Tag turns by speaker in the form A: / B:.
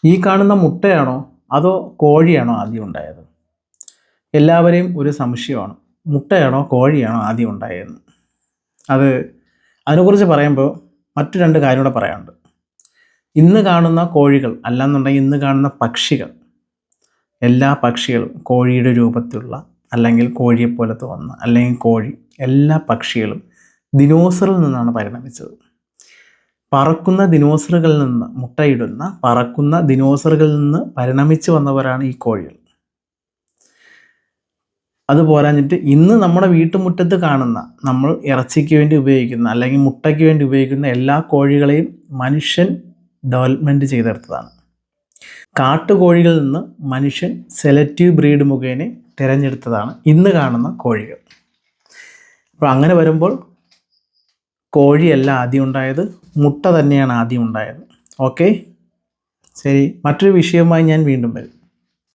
A: ഈ കാണുന്ന മുട്ടയാണോ അതോ കോഴിയാണോ ആദ്യം ഉണ്ടായത്? എല്ലാവരെയും ഒരു സംശയമാണ്, മുട്ടയാണോ കോഴിയാണോ ആദ്യം ഉണ്ടായതെന്ന്. അതിനെക്കുറിച്ച് പറയുമ്പോൾ മറ്റു രണ്ട് കാര്യം കൂടെ പറയാനുണ്ട്. ഇന്ന് കാണുന്ന കോഴികൾ അല്ലാന്നുണ്ടെങ്കിൽ ഇന്ന് കാണുന്ന പക്ഷികൾ, എല്ലാ പക്ഷികളും കോഴിയുടെ രൂപത്തിലുള്ള അല്ലെങ്കിൽ കോഴിയെപ്പോലെ തോന്നുന്ന അല്ലെങ്കിൽ കോഴി, എല്ലാ പക്ഷികളും ദിനോസറിൽ നിന്നാണ് പരിണമിച്ചത്. പറക്കുന്ന ദിനോസറുകളിൽ നിന്ന് മുട്ടയിടുന്ന പറക്കുന്ന ദിനോസറുകളിൽ നിന്ന് പരിണമിച്ചു വന്നവരാണ് ഈ കോഴികൾ. അത് പോരാഞ്ഞിട്ട് ഇന്ന് നമ്മുടെ വീട്ടുമുറ്റത്ത് കാണുന്ന, നമ്മൾ ഇറച്ചിക്ക് വേണ്ടി ഉപയോഗിക്കുന്ന അല്ലെങ്കിൽ മുട്ടയ്ക്ക് വേണ്ടി ഉപയോഗിക്കുന്ന എല്ലാ കോഴികളെയും മനുഷ്യൻ ഡെവലപ്മെൻറ്റ് ചെയ്തെടുത്തതാണ്. കാട്ടുകോഴികളിൽ നിന്ന് മനുഷ്യൻ സെലക്റ്റീവ് ബ്രീഡ് മുഖേന തിരഞ്ഞെടുത്തതാണ് ഇന്ന് കാണുന്ന കോഴികൾ. അപ്പോൾ അങ്ങനെ വരുമ്പോൾ കോഴിയല്ല ആദ്യം ഉണ്ടായത്, മുട്ട തന്നെയാണ് ആദ്യം ഉണ്ടായത്. ഓക്കെ, ശരി. മറ്റൊരു വിഷയവുമായി ഞാൻ വീണ്ടും വരും.